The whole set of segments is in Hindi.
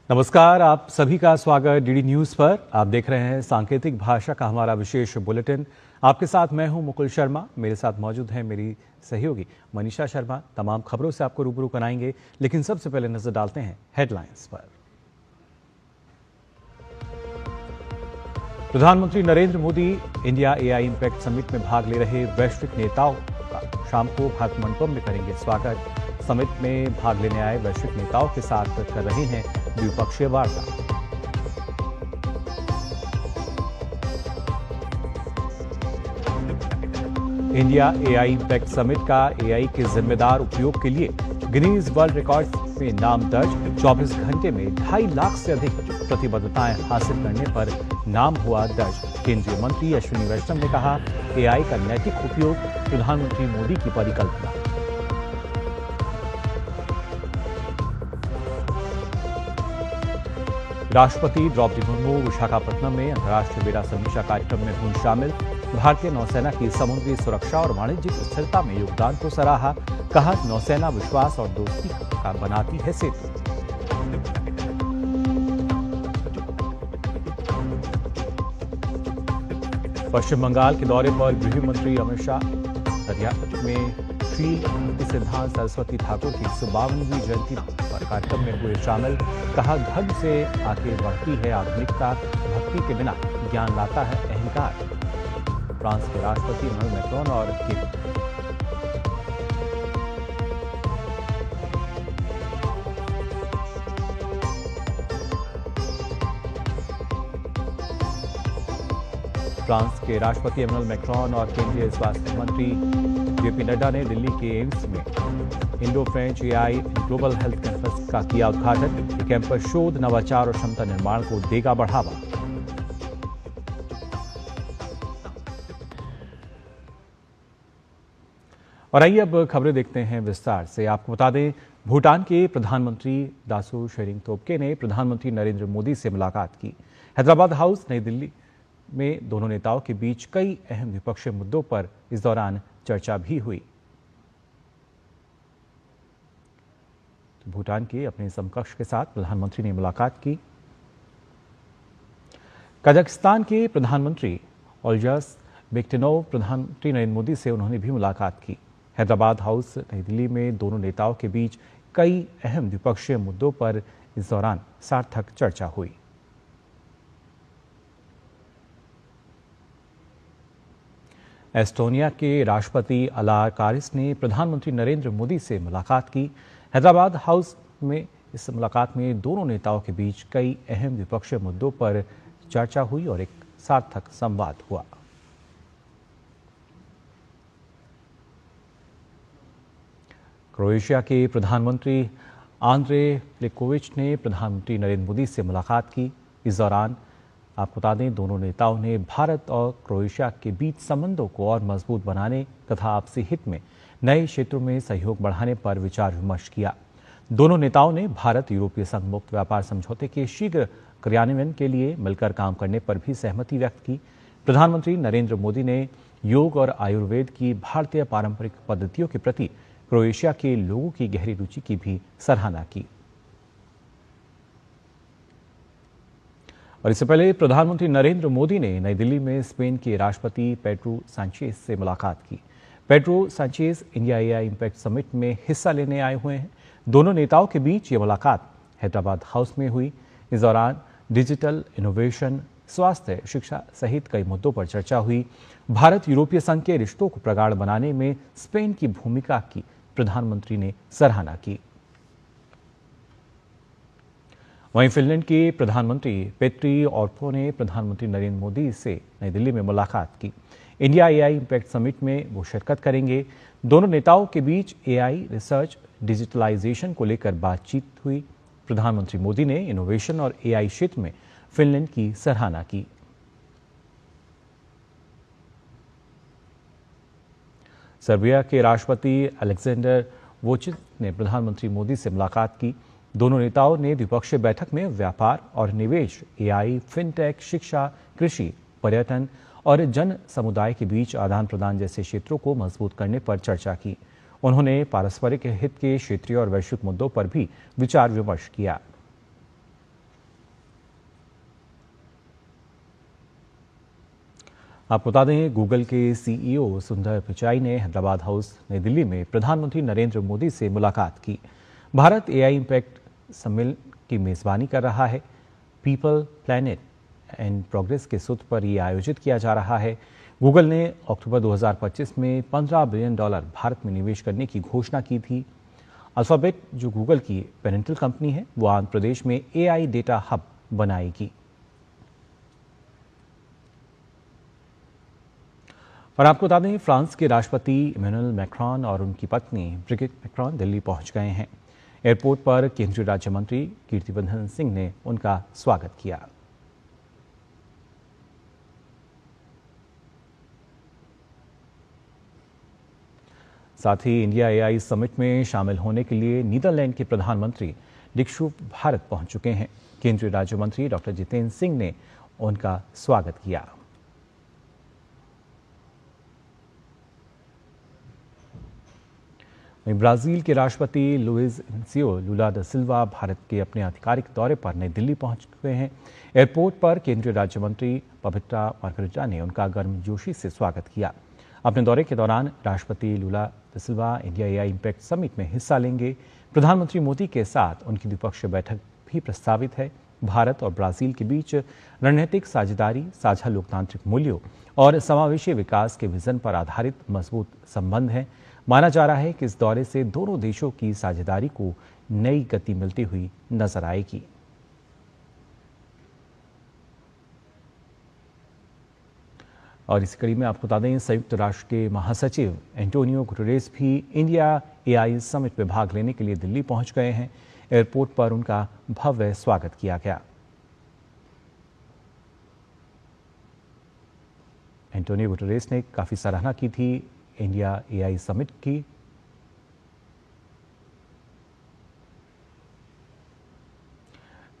नमस्कार, आप सभी का स्वागत डीडी न्यूज पर। आप देख रहे हैं सांकेतिक भाषा का हमारा विशेष बुलेटिन। आपके साथ मैं हूं मुकुल शर्मा, मेरे साथ मौजूद है मेरी सहयोगी मनीषा शर्मा। तमाम खबरों से आपको रूबरू कराएंगे, लेकिन सबसे पहले नजर डालते हैं हेडलाइंस पर। प्रधानमंत्री Narendra Modi India AI impact summit में भाग ले रहे वैश्विक नेताओं का शाम को भारत मंडपम में करेंगे स्वागत। समिट में भाग लेने आए वैश्विक नेताओं के साथ कर रहे हैं द्विपक्षीय वार्ता। इंडिया एआई इंपैक्ट समिट का एआई के जिम्मेदार उपयोग के लिए गिनीज वर्ल्ड रिकॉर्ड में नाम दर्ज। 24 घंटे में 2.5 लाख से अधिक प्रतिबद्धताएं हासिल करने पर नाम हुआ दर्ज। केंद्रीय मंत्री अश्विनी वैष्णव ने कहा, एआई का नैतिक उपयोग प्रधानमंत्री मोदी की परिकल्पना। राष्ट्रपति द्रौपदी मुर्मू विशाखापट्टनम में अंतर्राष्ट्रीय बेड़ा समीक्षा कार्यक्रम में हुई शामिल। भारतीय नौसेना की समुद्री सुरक्षा और वाणिज्यिक स्थिरता में योगदान को सराहा। कहा, नौसेना विश्वास और दोस्ती का बनाती है सेतु। पश्चिम बंगाल के दौरे पर गृह मंत्री अमित शाह दरिया में श्री सिद्धांत सरस्वती ठाकुर की 52वीं जयंती पर कार्यक्रम में हुए शामिल। कहा, धर्म से आगे बढ़ती है आधुनिकता, भक्ति के बिना ज्ञान लाता है अहंकार। फ्रांस के राष्ट्रपति इमैनुअल मैक्रोन और केंद्रीय स्वास्थ्य मंत्री जेपी नड्डा ने दिल्ली के एम्स में Indo French AI global health campus का किया उद्घाटन। ये कैंपस शोध, नवाचार और क्षमता निर्माण को देगा बढ़ावा। और आइए अब खबरें देखते हैं विस्तार से। आपको बता दें, भूटान के प्रधानमंत्री दासो शेरिंग तोब्गे ने प्रधानमंत्री नरेंद्र मोदी से मुलाकात की। हैदराबाद हाउस नई दिल्ली में दोनों नेताओं के बीच कई अहम द्विपक्षीय मुद्दों पर इस दौरान चर्चा भी हुई। तो भूटान के अपने समकक्ष के साथ प्रधानमंत्री ने मुलाकात की। कजाकिस्तान के प्रधानमंत्री ओल्जस बेक्टिनोव प्रधानमंत्री नरेंद्र मोदी से उन्होंने भी मुलाकात की। हैदराबाद हाउस नई दिल्ली में दोनों नेताओं के बीच कई अहम द्विपक्षीय मुद्दों पर इस दौरान सार्थक चर्चा हुई। एस्टोनिया के राष्ट्रपति अलार कारिस ने प्रधानमंत्री नरेंद्र मोदी से मुलाकात की। हैदराबाद हाउस में इस मुलाकात में दोनों नेताओं के बीच कई अहम द्विपक्षीय मुद्दों पर चर्चा हुई और एक सार्थक संवाद हुआ। क्रोएशिया के प्रधानमंत्री आंद्रे प्लेकोविच ने प्रधानमंत्री नरेंद्र मोदी से मुलाकात की। इस दौरान आपको बता दें, दोनों नेताओं ने भारत और क्रोएशिया के बीच संबंधों को और मजबूत बनाने तथा आपसी हित में नए क्षेत्रों में सहयोग बढ़ाने पर विचार विमर्श किया। दोनों नेताओं ने भारत यूरोपीय संघ मुक्त व्यापार समझौते के शीघ्र क्रियान्वयन के लिए मिलकर काम करने पर भी सहमति व्यक्त की। प्रधानमंत्री नरेंद्र मोदी ने योग और आयुर्वेद की भारतीय पारंपरिक पद्धतियों के प्रति क्रोएशिया के लोगों की गहरी रुचि की भी सराहना की। और इससे पहले प्रधानमंत्री नरेंद्र मोदी ने नई दिल्ली में स्पेन के राष्ट्रपति पेड्रो सांचेज से मुलाकात की। Pedro Sanchez India AI impact summit में हिस्सा लेने आए हुए हैं। दोनों नेताओं के बीच ये मुलाकात हैदराबाद हाउस में हुई। इस दौरान डिजिटल इनोवेशन, स्वास्थ्य, शिक्षा सहित कई मुद्दों पर चर्चा हुई। भारत यूरोपीय संघ के रिश्तों को प्रगाढ़ बनाने में स्पेन की भूमिका की प्रधानमंत्री ने सराहना की। वहीं फिनलैंड के प्रधानमंत्री पेट्री ऑर्पो ने प्रधानमंत्री नरेंद्र मोदी से नई दिल्ली में मुलाकात की। इंडिया एआई इंपैक्ट समिट में वो शिरकत करेंगे। दोनों नेताओं के बीच एआई रिसर्च, डिजिटलाइजेशन को लेकर बातचीत हुई। प्रधानमंत्री मोदी ने इनोवेशन और एआई क्षेत्र में फिनलैंड की सराहना की। सर्बिया के राष्ट्रपति अलेक्जेंडर वोचिच ने प्रधानमंत्री मोदी से मुलाकात की। दोनों नेताओं ने द्विपक्षीय बैठक में व्यापार और निवेश, एआई, फिनटेक, शिक्षा, कृषि, पर्यटन और जन समुदाय के बीच आदान प्रदान जैसे क्षेत्रों को मजबूत करने पर चर्चा की। उन्होंने पारस्परिक हित के क्षेत्रीय और वैश्विक मुद्दों पर भी विचार विमर्श किया। आपको बता दें, गूगल के सीईओ सुंदर पिचाई ने हैदराबाद हाउस नई दिल्ली में प्रधानमंत्री नरेंद्र मोदी से मुलाकात की। भारत एआई इम्पैक्ट सम्मेलन की मेजबानी कर रहा है। पीपल, प्लैनेट एंड प्रोग्रेस के सूत्र पर यह आयोजित किया जा रहा है। गूगल ने अक्टूबर 2025 में $15 बिलियन भारत में निवेश करने की घोषणा की थी। अल्फाबेट, जो गूगल की पेरेंटल कंपनी है, वो आंध्र प्रदेश में एआई डेटा हब बनाएगी। और आपको बता दें, फ्रांस के राष्ट्रपति इमैनुअल मैक्रॉन और उनकी पत्नी ब्रिगिट मैक्रॉन दिल्ली पहुंच गए हैं। एयरपोर्ट पर केंद्रीय राज्य मंत्री कीर्तिवर्धन सिंह ने उनका स्वागत किया। साथ ही इंडिया एआई समिट में शामिल होने के लिए नीदरलैंड के प्रधानमंत्री डिक शूफ भारत पहुंच चुके हैं। केंद्रीय राज्य मंत्री डॉक्टर जितेंद्र सिंह ने उनका स्वागत किया। ब्राजील के राष्ट्रपति लुइज इनासियो लुला दा सिल्वा भारत के अपने आधिकारिक दौरे पर नई दिल्ली पहुंच चुके हैं। एयरपोर्ट पर केंद्रीय राज्य मंत्री पवित्रा मार्गरेटा ने उनका गर्मजोशी से स्वागत किया। अपने दौरे के दौरान राष्ट्रपति लुला दा सिल्वा इंडिया एआई इम्पैक्ट समिट में हिस्सा लेंगे। प्रधानमंत्री मोदी के साथ उनकी द्विपक्षीय बैठक भी प्रस्तावित है। भारत और ब्राजील के बीच रणनीतिक साझेदारी, साझा लोकतांत्रिक मूल्यों और समावेशी विकास के विजन पर आधारित मजबूत संबंध है। माना जा रहा है कि इस दौरे से दोनों देशों की साझेदारी को नई गति मिलती हुई नजर आएगी। और इसी कड़ी में आपको बता दें, संयुक्त राष्ट्र के महासचिव एंटोनियो गुटेरेस भी इंडिया एआई समिट में भाग लेने के लिए दिल्ली पहुंच गए हैं। एयरपोर्ट पर उनका भव्य स्वागत किया गया। एंटोनियो गुटेरेस ने काफी सराहना की थी इंडिया एआई समिट की।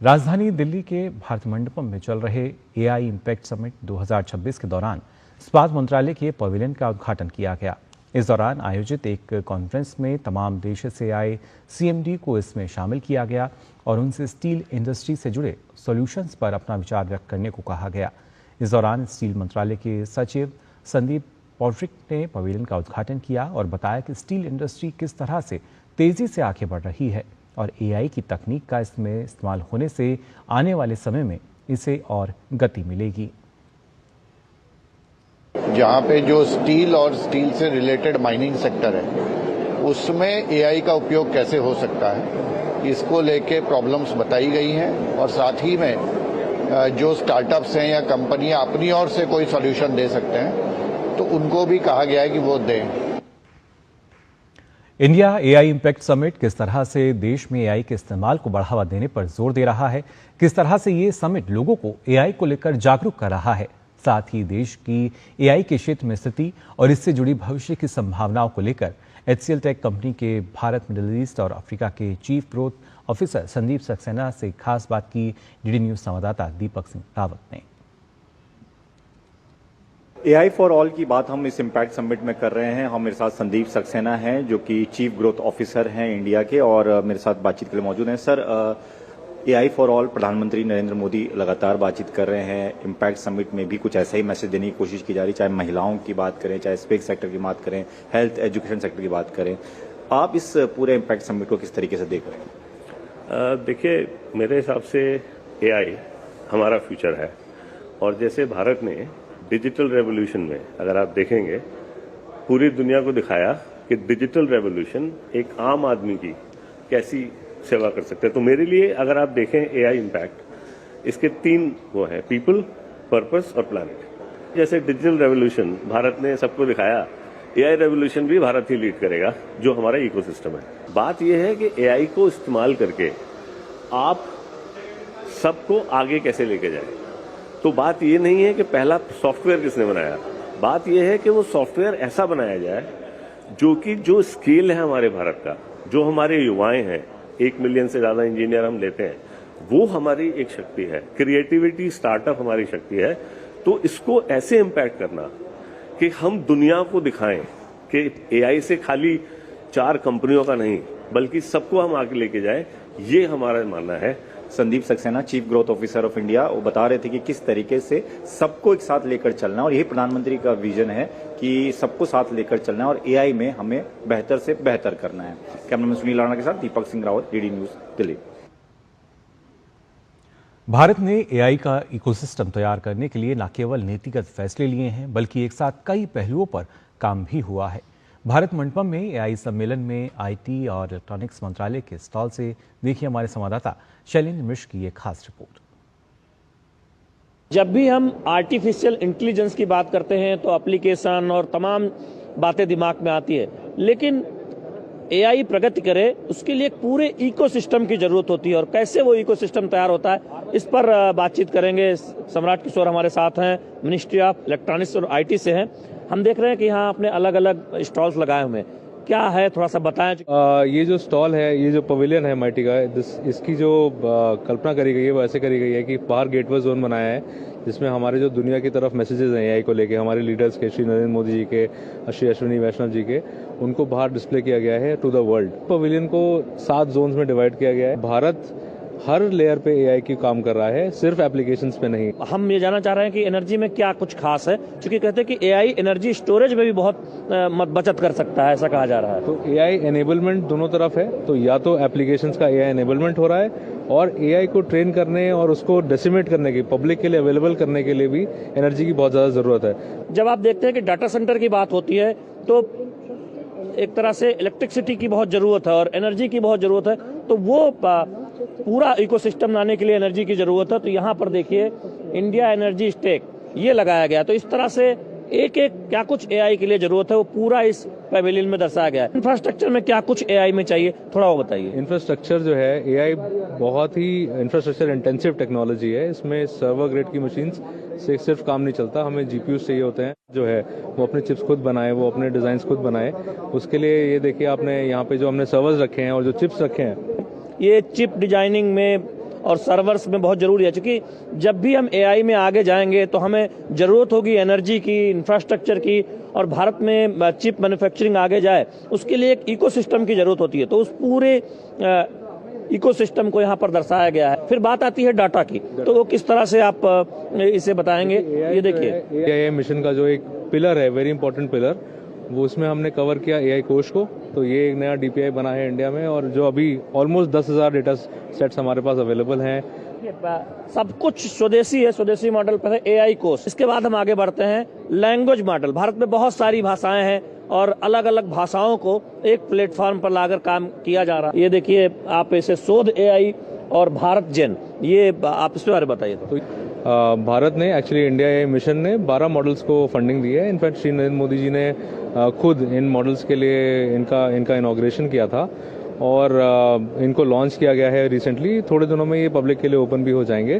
राजधानी दिल्ली के भारत मंडपम में चल रहे एआई इम्पैक्ट समिट 2026 के दौरान इस्पात मंत्रालय के पवेलियन का उद्घाटन किया गया। इस दौरान आयोजित एक कॉन्फ्रेंस में तमाम देशों से आए सीएमडी को इसमें शामिल किया गया और उनसे स्टील इंडस्ट्री से जुड़े सॉल्यूशंस पर अपना विचार व्यक्त करने को कहा गया। इस दौरान स्टील मंत्रालय के सचिव संदीप पॉड्रिक ने पवेलियन का उद्घाटन किया और बताया कि स्टील इंडस्ट्री किस तरह से तेजी से आगे बढ़ रही है और एआई की तकनीक का इसमें इस्तेमाल होने से आने वाले समय में इसे और गति मिलेगी। जहाँ पे जो स्टील और स्टील से रिलेटेड माइनिंग सेक्टर है, उसमें एआई का उपयोग कैसे हो सकता है, इसको लेके प्रॉब्लम्स बताई गई हैं और साथ ही में जो स्टार्टअप्स हैं या कंपनियां अपनी ओर से कोई सॉल्यूशन दे सकते हैं तो उनको भी कहा गया है कि वो दें। इंडिया एआई इम्पैक्ट समिट किस तरह से देश में एआई के इस्तेमाल को बढ़ावा देने पर जोर दे रहा है, किस तरह से ये समिट लोगों को एआई को लेकर जागरूक कर रहा है, साथ ही देश की एआई के क्षेत्र में स्थिति और इससे जुड़ी भविष्य की संभावनाओं को लेकर HCL टेक कंपनी के भारत, मिडिल ईस्ट और अफ्रीका के chief growth officer Sandeep Saxena से खास बात की डीडी न्यूज संवाददाता दीपक सिंह रावत ने। एआई फॉर ऑल की बात हम इस इम्पैक्ट समिट में कर रहे हैं। हम मेरे साथ संदीप सक्सेना हैं जो कि चीफ ग्रोथ ऑफिसर हैं इंडिया के और मेरे साथ बातचीत के लिए मौजूद हैं। सर, एआई फॉर ऑल प्रधानमंत्री नरेंद्र मोदी लगातार बातचीत कर रहे हैं। इम्पैक्ट समिट में भी कुछ ऐसा ही मैसेज देने की कोशिश की जा रही है, चाहे महिलाओं की बात करें, चाहे स्पेस सेक्टर की बात करें, हेल्थ एजुकेशन सेक्टर की बात करें। आप इस पूरे इम्पैक्ट समिट को किस तरीके से देख रहे हैं? देखिए, मेरे हिसाब से एआई हमारा फ्यूचर है और जैसे भारत ने डिजिटल रेवोल्यूशन में, अगर आप देखेंगे, पूरी दुनिया को दिखाया कि डिजिटल रेवोल्यूशन एक आम आदमी की कैसी सेवा कर सकते हैं। तो मेरे लिए अगर आप देखें एआई इम्पैक्ट, इसके 3 वो है, पीपल, पर्पस और प्लैनेट। जैसे डिजिटल रेवोल्यूशन भारत ने सबको दिखाया, एआई रेवोल्यूशन भी भारत ही लीड करेगा, जो हमारा इकोसिस्टम है। बात यह है कि एआई को इस्तेमाल करके आप सबको आगे कैसे लेके जाए। तो बात ये नहीं है कि पहला सॉफ्टवेयर किसने बनाया, बात यह है कि वो सॉफ्टवेयर ऐसा बनाया जाए जो कि जो स्केल है हमारे भारत का, जो हमारे युवाएं हैं, 1 मिलियन से ज्यादा इंजीनियर हम लेते हैं, वो हमारी एक शक्ति है। क्रिएटिविटी, स्टार्टअप हमारी शक्ति है। तो इसको ऐसे इम्पैक्ट करना कि हम दुनिया को दिखाएं कि एआई से खाली 4 कंपनियों का नहीं, बल्कि सबको हम आगे लेके जाएं, ये हमारा मानना है। Sandeep Saxena, chief growth officer of India, वो बता रहे थे कि किस तरीके से सबको एक साथ लेकर चलना, और यही प्रधानमंत्री का विजन है कि सबको साथ लेकर चलना है और एआई में हमें बेहतर से बेहतर करना है। कैमरामैन सुनील राणा के साथ दीपक सिंह रावत, डीडी न्यूज, दिल्ली। भारत ने एआई का इकोसिस्टम तैयार करने के लिए न केवल नीतिगत फैसले लिए हैं, बल्कि एक साथ कई पहलुओं पर काम भी हुआ है। भारत मंडपम में एआई सम्मेलन में आईटी और इलेक्ट्रॉनिक्स मंत्रालय के स्टॉल से देखिए हमारे संवाददाता शैलेंद्र मिश्र की एक खास रिपोर्ट। जब भी हम आर्टिफिशियल इंटेलिजेंस की बात करते हैं तो एप्लीकेशन और तमाम बातें दिमाग में आती है, लेकिन एआई प्रगति करे उसके लिए एक पूरे इकोसिस्टम की जरूरत होती है, और कैसे वो इकोसिस्टम तैयार होता है इस पर बातचीत करेंगे। सम्राट किशोर हमारे साथ हैं, मिनिस्ट्री ऑफ इलेक्ट्रॉनिक्स और आईटी से हैं। हम देख रहे हैं कि यहाँ आपने अलग अलग स्टॉल्स लगाए हुए हैं, क्या है थोड़ा सा बताएं। ये जो स्टॉल है, ये जो पवेलियन है माइटी का, इसकी जो कल्पना करी गई है वो ऐसे करी गई है कि बाहर गेटवे जोन बनाया है, जिसमें हमारे जो दुनिया की तरफ मैसेजेस हैं एआई को लेके, हमारे लीडर्स के, श्री नरेंद्र मोदी जी के, श्री अश्विनी वैष्णव जी के, उनको बाहर डिस्प्ले किया गया है टू द वर्ल्ड। पवेलियन को 7 जोन्स में डिवाइड किया गया है। भारत हर लेयर पे एआई की काम कर रहा है, सिर्फ एप्लीकेशंस पे नहीं। हम ये जानना चाह रहे हैं कि एनर्जी में क्या कुछ खास है, क्योंकि कहते हैं कि एआई एनर्जी स्टोरेज में भी बहुत बचत कर सकता है, ऐसा कहा जा रहा है। तो एआई एनेबलमेंट दोनों तरफ है, तो या तो एप्लीकेशंस का एआई एनेबलमेंट हो रहा है, और एआई को ट्रेन करने और उसको डेसिमेट करने की, पब्लिक के लिए अवेलेबल करने के लिए भी एनर्जी की बहुत ज्यादा जरूरत है। जब आप देखते हैं कि डाटा सेंटर की बात होती है तो एक तरह से इलेक्ट्रिसिटी की बहुत जरूरत है और एनर्जी की बहुत जरूरत है, तो वो पूरा इकोसिस्टम लाने के लिए एनर्जी की जरूरत है। तो यहाँ पर देखिए इंडिया एनर्जी स्टेक ये लगाया गया, तो इस तरह से एक एक क्या कुछ एआई के लिए जरूरत है वो पूरा इस पैवेलियन में दर्शाया गया है। इंफ्रास्ट्रक्चर में क्या कुछ एआई में चाहिए, थोड़ा वो बताइए। इंफ्रास्ट्रक्चर जो है, एआई बहुत ही इंफ्रास्ट्रक्चर इंटेंसिव टेक्नोलॉजी है। इसमें सर्वर ग्रेड की मशीन्स से सिर्फ काम नहीं चलता, हमें जीपीयू चाहिए होते हैं, जो है वो अपने चिप्स खुद बनाए, वो अपने डिजाइन खुद बनाए। उसके लिए ये देखिए आपने यहाँ पे जो हमने सर्वर्स रखे हैं और जो चिप्स रखे हैं, ये चिप डिजाइनिंग में और सर्वर्स में बहुत जरूरी है, क्योंकि जब भी हम एआई में आगे जाएंगे तो हमें जरूरत होगी एनर्जी की, इंफ्रास्ट्रक्चर की, और भारत में चिप मैन्युफैक्चरिंग आगे जाए उसके लिए एक इकोसिस्टम की जरूरत होती है। तो उस पूरे इकोसिस्टम को यहाँ पर दर्शाया गया है। फिर बात आती है डाटा की, तो वो किस तरह से आप इसे बताएंगे। ये देखिए एआई मिशन का जो एक पिलर है, वेरी इंपॉर्टेंट पिलर, वो उसमें हमने कवर किया एआई कोश को। तो ये एक नया डीपीआई बना है इंडिया में, और जो अभी ऑलमोस्ट 10,000 डेटा सेट्स हमारे पास अवेलेबल हैं। सब कुछ स्वदेशी है, स्वदेशी मॉडल पर है एआई कोश। इसके बाद हम आगे बढ़ते हैं लैंग्वेज मॉडल। भारत में बहुत सारी भाषाएं हैं और अलग अलग भाषाओं को एक प्लेटफॉर्म पर लाकर काम किया जा रहा है। ये देखिए आप इसे शोध एआई और भारत जेन, ये आप इसके बारे में बताइए। तो भारत ने एक्चुअली इंडिया एआई मिशन ने 12 मॉडल्स को फंडिंग दी है। इनफैक्ट श्री नरेंद्र मोदी जी ने खुद इन मॉडल्स के लिए इनका इनॉग्रेशन किया था, और इनको लॉन्च किया गया है रिसेंटली। थोड़े दिनों में ये पब्लिक के लिए ओपन भी हो जाएंगे।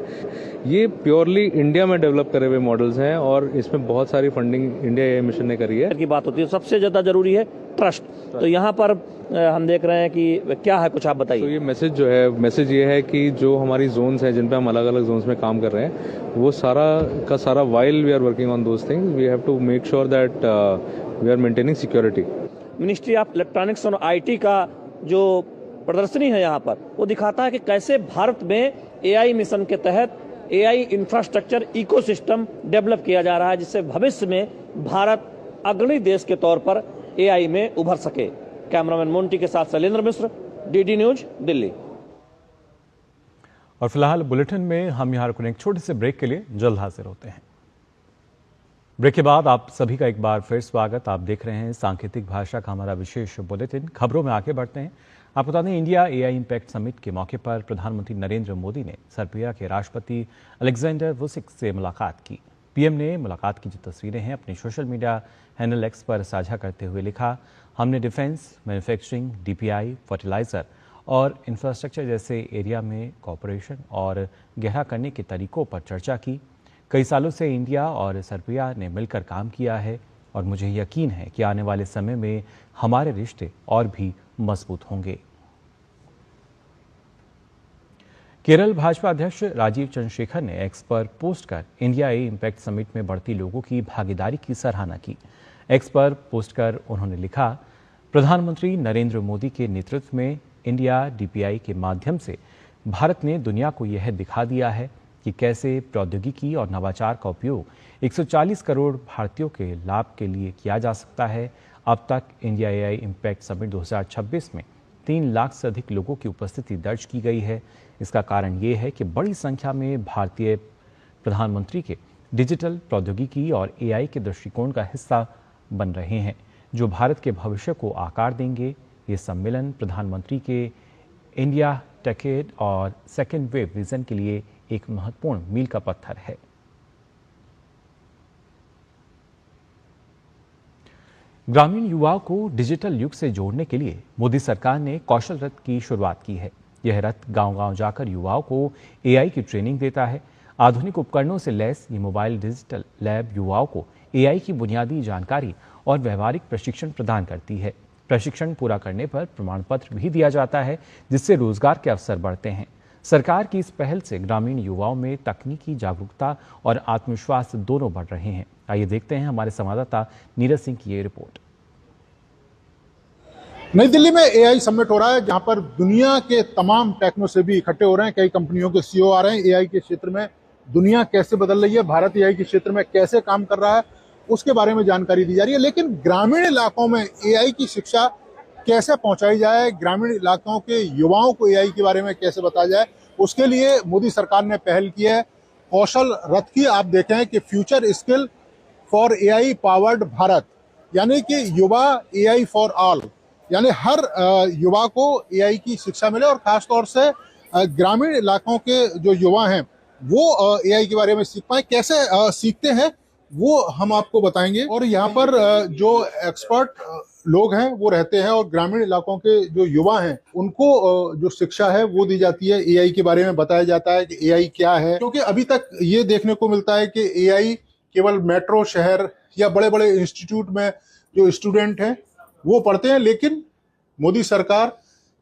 ये प्योरली इंडिया में डेवलप करे हुए मॉडल्स हैं, और इसमें बहुत सारी फंडिंग इंडिया एआई मिशन ने करी है। की बात होती है, सबसे ज्यादा जरूरी है ट्रस्ट। तो यहाँ पर हम देख रहे हैं कि क्या है, कुछ आप बताइए। तो ये मैसेज ये है कि जो हमारी जोन्स हैं जिन पे हम अलग अलग जोन्स में काम कर रहे हैं, वो सारा का सारा while we are working on those things, we have to make sure that we are maintaining security. Ministry of electronics और आईटी का जो प्रदर्शनी है यहाँ पर, वो दिखाता है कि कैसे भारत में एआई मिशन के तहत एआई इंफ्रास्ट्रक्चर इकोसिस्टम डेवलप किया जा रहा है, जिससे भविष्य में भारत अग्रणी देश के तौर पर एआई में उभर सके। कैमरामैन मोंटी के साथ शैलेंद्र मिश्र, डीडी न्यूज, दिल्ली। और फिलहाल बुलेटिन में हम यहाँ रुकने एक छोटे से ब्रेक के लिए जल्द हाजिर होते हैं। ब्रेक के बाद आप सभी का एक बार फिर स्वागत। आप देख रहे हैं सांकेतिक भाषा का हमारा विशेष बुलेटिन। खबरों में आगे बढ़ते हैं। आपको बता दें, इंडिया एआई इंपैक्ट समिट के मौके पर प्रधानमंत्री नरेंद्र मोदी ने सर्बिया के राष्ट्रपति अलेक्जेंडर वुसिक से मुलाकात की। पीएम ने मुलाकात की जो तस्वीरें हैं अपने सोशल मीडिया हैंडल एक्स पर साझा करते हुए लिखा, हमने डिफेंस, मैन्युफैक्चरिंग, डीपीआई, फर्टिलाइजर और इंफ्रास्ट्रक्चर जैसे एरिया में कॉपरेशन और गहरा करने के तरीकों पर चर्चा की। कई सालों से इंडिया और सर्बिया ने मिलकर काम किया है और मुझे यकीन है कि आने वाले समय में हमारे रिश्ते और भी मजबूत होंगे। केरल भाजपा अध्यक्ष राजीव चंद्रशेखर ने एक्स पर पोस्ट कर इंडिया एआई इंपैक्ट समिट में बढ़ती लोगों की भागीदारी की सराहना की। एक्स पर पोस्ट कर उन्होंने लिखा, प्रधानमंत्री नरेंद्र मोदी के नेतृत्व में इंडिया डीपीआई के माध्यम से भारत ने दुनिया को यह दिखा दिया है कि कैसे प्रौद्योगिकी और नवाचार का उपयोग 140 करोड़ भारतीयों के लाभ के लिए किया जा सकता है। अब तक इंडिया एआई इम्पैक्ट समिट 2026 में 3 लाख से अधिक लोगों की उपस्थिति दर्ज की गई है। इसका कारण ये है कि बड़ी संख्या में भारतीय प्रधानमंत्री के डिजिटल प्रौद्योगिकी और एआई के दृष्टिकोण का हिस्सा बन रहे हैं, जो भारत के भविष्य को आकार देंगे। ये सम्मेलन प्रधानमंत्री के इंडिया टेकेड और सेकेंड वेव विजन के लिए एक महत्वपूर्ण मील का पत्थर है। ग्रामीण युवाओं को डिजिटल युग से जोड़ने के लिए मोदी सरकार ने कौशल रथ की शुरुआत की है। यह रथ गांव-गांव जाकर युवाओं को एआई की ट्रेनिंग देता है। आधुनिक उपकरणों से लैस ये मोबाइल डिजिटल लैब युवाओं को एआई की बुनियादी जानकारी और व्यवहारिक प्रशिक्षण प्रदान करती है। प्रशिक्षण पूरा करने पर प्रमाण पत्र भी दिया जाता है, जिससे रोजगार के अवसर बढ़ते हैं। सरकार की इस पहल से ग्रामीण युवाओं में तकनीकी जागरूकता और आत्मविश्वास दोनों बढ़ रहे हैं। आइए देखते हैं हमारे संवाददाता नीरज सिंह की ये रिपोर्ट। नई दिल्ली में एआई समिट हो रहा है, जहां पर दुनिया के तमाम टेक्नो से भी इकट्ठे हो रहे हैं। कई कंपनियों के सीईओ आ रहे हैं। एआई के क्षेत्र में दुनिया कैसे बदल रही है, भारत एआई के क्षेत्र में कैसे काम कर रहा है, उसके बारे में जानकारी दी जा रही है। लेकिन ग्रामीण इलाकों में एआई की शिक्षा कैसे पहुंचाई जाए, ग्रामीण इलाकों के युवाओं को एआई के बारे में कैसे बताया जाए, उसके लिए मोदी सरकार ने पहल की है कौशल रथ की। आप देखें कि future skill for AI powered Bharat, यानी कि युवा एआई फॉर ऑल, यानी हर युवा को एआई की शिक्षा मिले और खासतौर से ग्रामीण इलाकों के जो युवा हैं वो एआई के बारे में सीख पाए। कैसे सीखते हैं वो हम आपको बताएंगे। और यहाँ पर जो एक्सपर्ट लोग हैं वो रहते हैं और ग्रामीण इलाकों के जो युवा हैं उनको जो शिक्षा है वो दी जाती है। एआई के बारे में बताया जाता है कि एआई क्या है, क्योंकि अभी तक ये देखने को मिलता है कि एआई केवल मेट्रो शहर या बड़े बड़े इंस्टीट्यूट में जो स्टूडेंट हैं वो पढ़ते हैं। लेकिन मोदी सरकार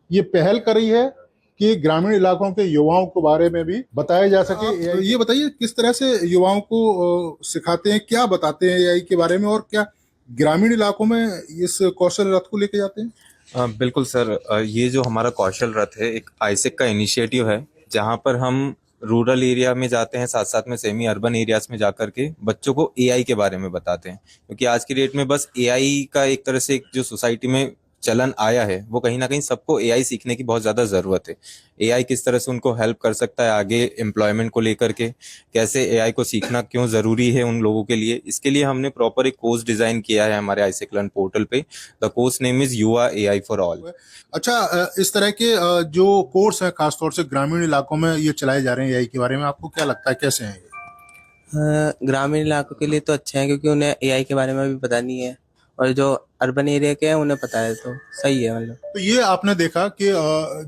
ये पहल कर रही है कि ग्रामीण इलाकों के युवाओं के बारे में भी बताया जा सके। ये बताइए किस तरह से युवाओं को सिखाते हैं, क्या बताते हैं एआई के बारे में, और क्या ग्रामीण इलाकों में इस कौशल रथ को लेके जाते हैं? बिल्कुल सर, ये जो हमारा कौशल रथ है एक आईसेक का इनिशिएटिव है, जहां पर हम रूरल एरिया में जाते हैं, साथ साथ में सेमी अर्बन एरियाज में जाकर के बच्चों को एआई के बारे में बताते हैं। क्योंकि आज की डेट में बस एआई का एक तरह से जो सोसाइटी में चलन आया है वो कहीं ना कहीं सबको एआई सीखने की बहुत ज्यादा जरूरत है। एआई किस तरह से उनको हेल्प कर सकता है आगे एम्प्लॉयमेंट को लेकर के, कैसे एआई को सीखना क्यों जरूरी है उन लोगों के लिए, इसके लिए हमने प्रॉपर एक कोर्स डिजाइन किया है हमारे आईसेक लर्न पोर्टल पे। द कोर्स नेम इज युवा एआई फॉर ऑल। अच्छा, इस तरह के जो कोर्स है खासतौर से ग्रामीण इलाकों में ये चलाए जा रहे हैं एआई के बारे में, आपको क्या लगता है कैसे हैं ये? ग्रामीण इलाकों के लिए तो अच्छे हैं, क्योंकि उन्हें एआई के बारे में भी पता नहीं है, और जो अर्बन एरिया के हैं उन्हें पता है, तो सही है। मतलब तो ये आपने देखा कि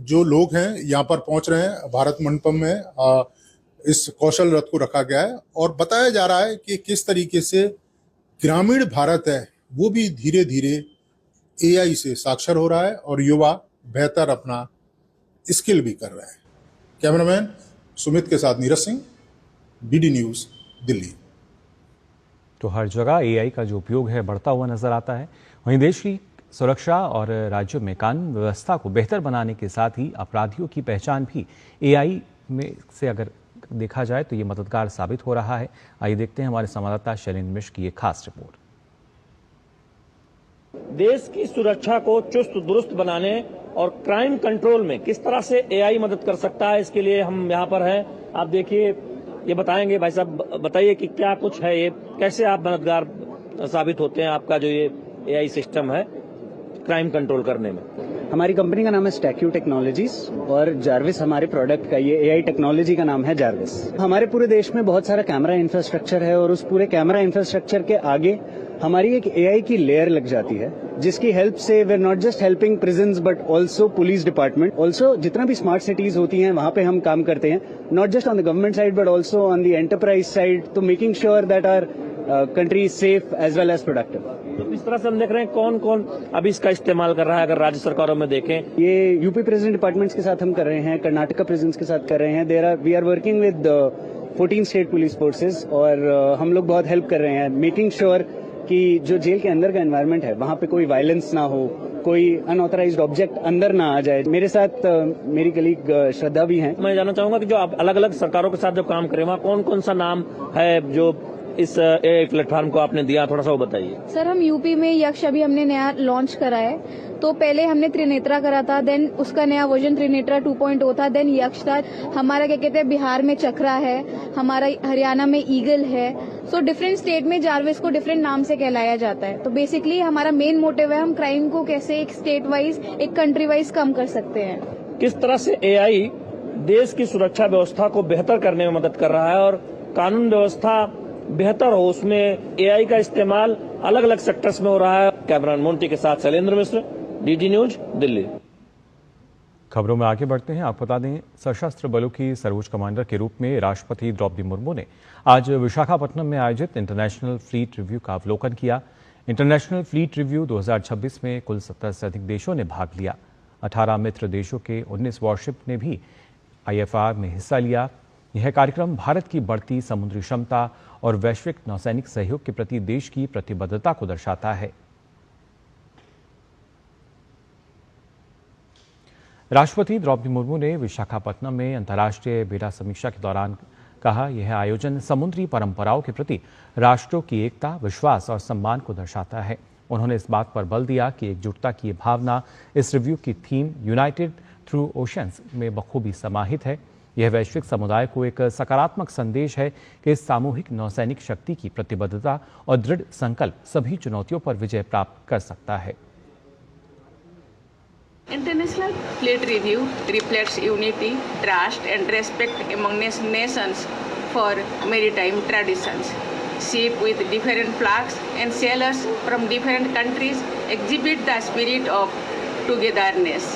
जो लोग हैं यहाँ पर पहुंच रहे हैं, भारत मंडपम में इस कौशल रथ को रखा गया है और बताया जा रहा है कि किस तरीके से ग्रामीण भारत है वो भी धीरे धीरे एआई से साक्षर हो रहा है और युवा बेहतर अपना स्किल भी कर रहे हैं। कैमरामैन सुमित के साथ नीरज सिंह, बीडी न्यूज, दिल्ली। तो हर जगह एआई का जो उपयोग है बढ़ता हुआ नजर आता है। वहीं देश की सुरक्षा और राज्यों में कानून व्यवस्था को बेहतर बनाने के साथ ही अपराधियों की पहचान भी एआई में से अगर देखा जाए तो ये मददगार साबित हो रहा है। आइए देखते हैं हमारे संवाददाता शैलेंद्र मिश्र की एक खास रिपोर्ट। देश की सुरक्षा को चुस्त दुरुस्त बनाने और क्राइम कंट्रोल में किस तरह से एआई मदद कर सकता है, इसके लिए हम यहाँ पर हैं। आप देखिए, ये बताएंगे। भाई साहब बताइए कि क्या कुछ है ये, कैसे आप मददगार साबित होते हैं, आपका जो ये एआई सिस्टम है क्राइम कंट्रोल करने में? हमारी कंपनी का नाम है स्टैक्यू टेक्नोलॉजीज और जार्विस हमारे प्रोडक्ट का ये एआई टेक्नोलॉजी का नाम है जार्विस। हमारे पूरे देश में बहुत सारा कैमरा इंफ्रास्ट्रक्चर है और उस पूरे कैमरा इंफ्रास्ट्रक्चर के आगे हमारी एक एआई की लेयर लग जाती है, जिसकी हेल्प से we are not just helping prisons but also police department. Also जितना भी स्मार्ट सिटीज होती हैं वहां पे हम काम करते हैं, not just on the government side but also on the enterprise side, तो making sure that our country is safe as well as productive. तो इस तरह से हम देख रहे हैं कौन कौन अभी इसका इस्तेमाल कर रहा है। अगर राज्य सरकारों में देखें, ये यूपी प्रेजेंट डिपार्टमेंट्स के साथ हम कर रहे हैं, कर्नाटका प्रेजेंट्स के साथ कर रहे हैं। We are working with 14 state police forces और हम लोग बहुत हेल्प कर रहे हैं मेकिंग श्योर कि जो जेल के अंदर का एनवायरनमेंट है वहां पे कोई वायलेंस ना हो, कोई अनऑथराइज्ड ऑब्जेक्ट अंदर ना आ जाए। मेरे साथ मेरी कलीग श्रद्धा भी हैं। मैं जानना चाहूंगा कि जो आप अलग अलग सरकारों के साथ जब काम करें वहाँ कौन कौन सा नाम है जो इस एआई प्लेटफॉर्म को आपने दिया, थोड़ा सा वो बताइए। सर, हम यूपी में यक्ष अभी हमने नया लॉन्च करा है। तो पहले हमने त्रिनेत्रा करा था, देन उसका नया वर्जन त्रिनेत्रा 2.0 था, देन यक्ष था। हमारा क्या कहते हैं बिहार में चक्रा है, हमारा हरियाणा में ईगल है। सो डिफरेंट स्टेट में जारविस को डिफरेंट नाम से कहलाया जाता है। तो बेसिकली हमारा मेन मोटिव है हम क्राइम को कैसे एक स्टेट वाइज एक कंट्री वाइज कम कर सकते हैं। किस तरह से एआई देश की सुरक्षा व्यवस्था को बेहतर करने में मदद कर रहा है और कानून व्यवस्था बेहतर हो, उसमें एआई का इस्तेमाल अलग अलग सेक्टर्स में हो रहा है। कैमरामैन मोंटी के साथ शैलेंद्र मिश्र, डीडी न्यूज, दिल्ली। खबरों में आगे बढ़ते हैं। आपको बता दें, सशस्त्र बलों की सर्वोच्च कमांडर के रूप में राष्ट्रपति द्रौपदी मुर्मू ने आज विशाखापट्टनम में आयोजित इंटरनेशनल फ्लीट रिव्यू का अवलोकन किया। इंटरनेशनल फ्लीट रिव्यू 2026 में कुल 70 से अधिक देशों ने भाग लिया। 18 मित्र देशों के 19 वॉरशिप ने भी IFR में हिस्सा लिया। यह कार्यक्रम भारत की बढ़ती समुद्री क्षमता और वैश्विक नौसैनिक सहयोग के प्रति देश की प्रतिबद्धता को दर्शाता है। राष्ट्रपति द्रौपदी मुर्मू ने विशाखापट्टनम में अंतर्राष्ट्रीय बेड़ा समीक्षा के दौरान कहा, यह आयोजन समुद्री परंपराओं के प्रति राष्ट्रों की एकता, विश्वास और सम्मान को दर्शाता है। उन्होंने इस बात पर बल दिया कि एकजुटता की भावना इस रिव्यू की थीम यूनाइटेड थ्रू ओशंस में बखूबी समाहित है। यह वैश्विक समुदाय को एक सकारात्मक संदेश है कि सामूहिक नौसैनिक शक्ति की प्रतिबद्धता और दृढ़ संकल्प सभी चुनौतियों पर विजय प्राप्त कर सकता है। International Fleet Review reflects unity, trust and respect among nations for maritime traditions. Ships with different flags and sailors from different countries exhibit the spirit of togetherness.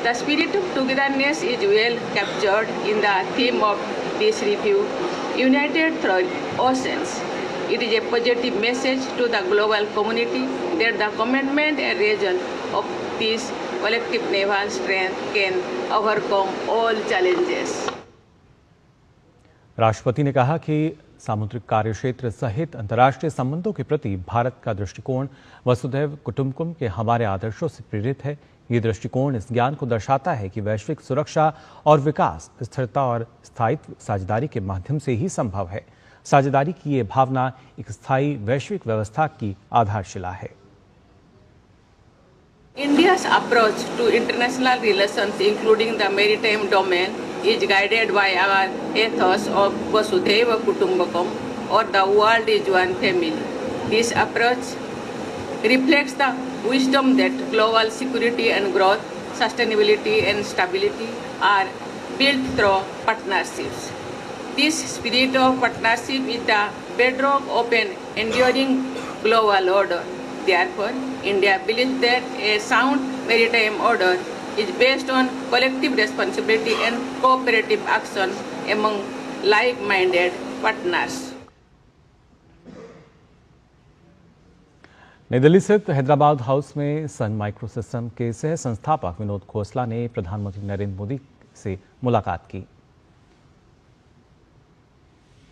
The spirit of togetherness is well captured in the theme of this review, United Through Oceans. It is a positive message to the global community that the commitment and result of this collective naval strength can overcome all challenges. राष्ट्रपति ने कहा कि सामुद्रिक कार्यक्षेत्र सहित अंतर्राष्ट्रीय संबंधों के प्रति भारत का दृष्टिकोण वसुधैव कुटुंबकम के हमारे आदर्शों से प्रेरित है। ये दृष्टिकोण इस ज्ञान को दर्शाता है कि वैश्विक सुरक्षा और विकास स्थिरता और स्थायित्व साझेदारी के माध्यम से ही संभव है। साझेदारी की ये भावना एक स्थायी वैश्विक व्यवस्था की आधारशिला है। India's approach to international relations, including the maritime domain, is guided by our ethos of Vasudhaiva Kutumbakam, or the world is one family. This approach reflects the wisdom that global security and growth, sustainability and stability are built through partnerships. This spirit of partnership is the bedrock of an enduring global order. Therefore, India believes that a sound maritime order is based on collective responsibility and cooperative action among like-minded partners. नई दिल्ली स्थित हैदराबाद हाउस में सन माइक्रो सिस्टम के सह संस्थापक विनोद खोसला ने प्रधानमंत्री नरेंद्र मोदी से मुलाकात की।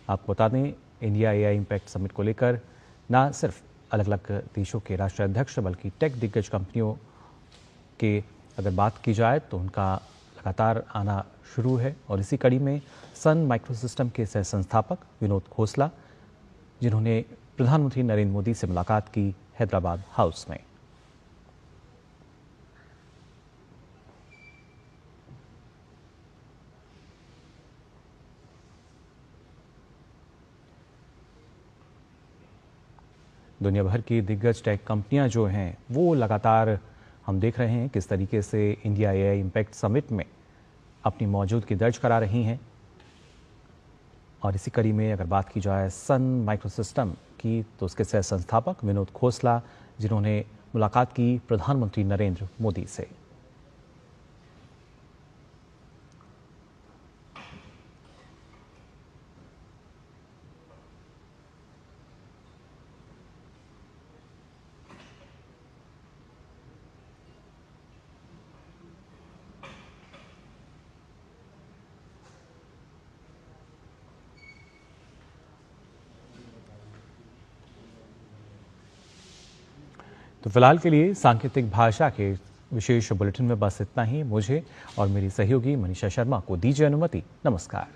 आपको बता दें, इंडिया एआई इम्पैक्ट समिट को लेकर न सिर्फ अलग अलग देशों के राष्ट्राध्यक्ष बल्कि टेक दिग्गज कंपनियों के अगर बात की जाए तो उनका लगातार आना शुरू है। और इसी कड़ी में सन माइक्रो सिस्टम के सह संस्थापक विनोद खोसला, जिन्होंने प्रधानमंत्री नरेंद्र मोदी से मुलाकात की हैदराबाद हाउस में। दुनिया भर की दिग्गज टेक कंपनियां जो हैं वो लगातार हम देख रहे हैं किस तरीके से इंडिया एआई इम्पैक्ट समिट में अपनी मौजूदगी दर्ज करा रही हैं। और इसी कड़ी में अगर बात की जाए सन माइक्रो सिस्टम की तो उसके सह संस्थापक विनोद खोसला, जिन्होंने मुलाकात की प्रधानमंत्री नरेंद्र मोदी से। तो फिलहाल के लिए सांकेतिक भाषा के विशेष बुलेटिन में बस इतना ही। मुझे और मेरी सहयोगी मनीषा शर्मा को दीजिए अनुमति। नमस्कार।